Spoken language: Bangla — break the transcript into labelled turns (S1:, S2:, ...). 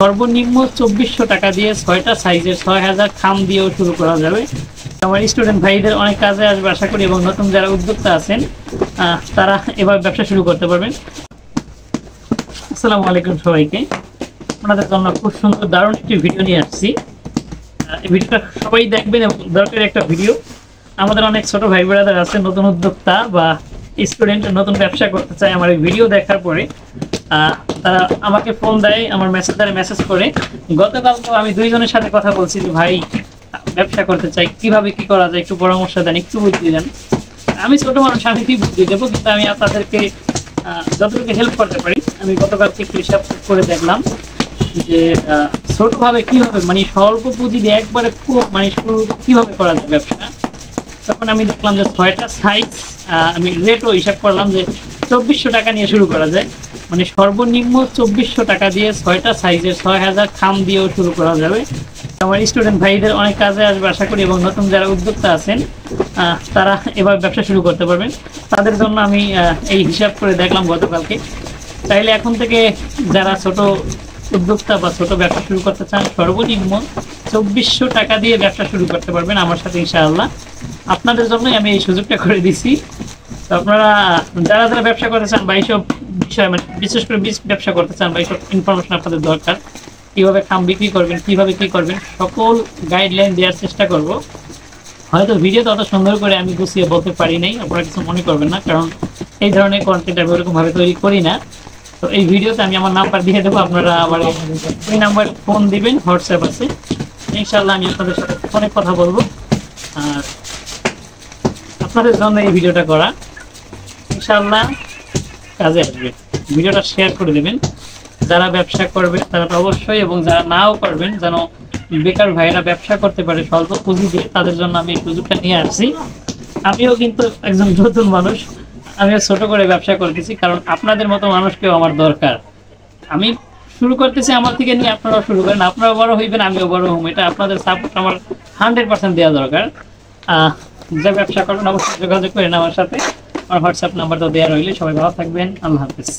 S1: সর্বনিম্ন 2400 টাকা দিয়ে 6টা সাইজের 6000 খাম দিয়েও শুরু করা যাবে। আমার স্টুডেন্ট ভাইদের অনেক কাজে আসবে আশা করি, এবং নতুন যারা উদ্যোক্তা আছেন তারা এবার ব্যবসা শুরু করতে পারবেন। আসসালামু আলাইকুম সবাইকে। আপনাদের জন্য খুব সুন্দর দারুণ একটি ভিডিও নিয়ে আসছি। এই ভিডিওটা সবাই দেখবেন এবং দরকারি একটা ভিডিও। আমাদের অনেক ছোট ভাই ব্রাদার আছে নতুন উদ্যোক্তা বা স্টুডেন্ট নতুন ব্যবসা করতে চায়। আমার এই ভিডিও দেখার পরে তারা আমাকে ফোন দেয়, আমার মেসেজ করে। গতকাল তো আমি দুইজনের সাথে কথা বলছি যে ভাই ব্যবসা করতে চাই, কিভাবে কি করা যায় একটু পরামর্শ দেন, একটু বুদ্ধি দেন। আমি ছোট মানুষ, আমি কি বুদ্ধি দেবো, কিন্তু আমি আপনাদেরকে যতটুকু হেল্প করতে পারি। আমি গতকালকে একটু হিসাব করে দেখলাম যে ছোটভাবে কিভাবে মানে স্বল্প পুঁজি দিয়ে একবারে মানে শুরু কিভাবে করা যায় ব্যবসা। তখন আমি দেখলাম যে 6টা সাইজ, আমি রেটও হিসাব করলাম যে 2400 টাকা নিয়ে শুরু করা যায়। মানে সর্বনিম্ন 2400 টাকা দিয়ে 6টা সাইজের 6000 খাম দিয়েও শুরু করা যাবে। আমার স্টুডেন্ট ভাইদের অনেক কাজে আসবে আশা করি, এবং নতুন যারা উদ্যোক্তা আছেন তারা এবার ব্যবসা শুরু করতে পারবেন। তাদের জন্য আমি এই হিসাব করে দেখলাম গতকালকে। তাইলে এখন থেকে যারা ছোট উদ্যোক্তা বা ছোট ব্যবসা শুরু করতে চান, সর্বনিম্ন 2400 টাকা দিয়ে ব্যবসা শুরু করতে পারবেন আমার সাথে ইনশাআল্লাহ। আপনাদের জন্যই আমি এই সুযোগটা করে দিছি। তো আপনারা যারা যারা ব্যবসা করতে চান বা এইসব বিষয়, মানে বিশেষ করে ব্যবসা করতে চান বা এইসব ইনফরমেশন আপনাদের দরকার, কিভাবে খাম বিক্রি করবেন, কিভাবে কি করবেন, সকল গাইডলাইন দেওয়ার চেষ্টা করব। হয়তো ভিডিওতে অত সুন্দর করে আমি গুছিয়ে বলতে পারি নাই, আপনারা কিছু মনে করবেন না, কারণ এই ধরনের কন্টেন্ট আমি ওরকম ভাবে তৈরি করি না। তো এই ভিডিওতে আমি আমার নাম্বার দিয়ে দেবো, আপনারা আমার ওই নাম্বার ফোন দিবেন, হোয়াটসঅ্যাপ আছে, ইনশাআল্লাহ আমি আপনাদের সাথে ফোনে কথা বলবো। আর আপনাদের জন্য এই ভিডিওটা করা, ইনশাআল্লাহ কাজে আসবে। ভিডিওটা শেয়ার করে দেবেন। যারা ব্যবসা করবে তারা তো অবশ্যই, এবং যারা নাও করবেন যেন বেকার ভাইয়েরা ব্যবসা করতে পারে স্বল্প পুঁজি দিয়ে, তাদের জন্য আমি এই সুযোগটা নিয়ে আসছি। আমিও কিন্তু একজন নতুন মানুষ, আমিও ছোট করে ব্যবসা করতেছি, কারণ আপনাদের মতো মানুষকেও আমার দরকার। আমি শুরু করতেছি আমার থেকে নিয়ে, আপনারাও শুরু করেন, আপনারাও বড় হইবেন, আমিও বড় হব। এটা আপনাদের সাপোর্ট আমার 100% দেওয়া দরকার। যে ব্যবসা করবেন অবশ্যই যোগাযোগ করেন আমার সাথে, আমার হোয়াটসঅ্যাপ নাম্বার তো দেওয়া রইলে। সবাই ভালো থাকবেন, আল্লাহ হাফিজ।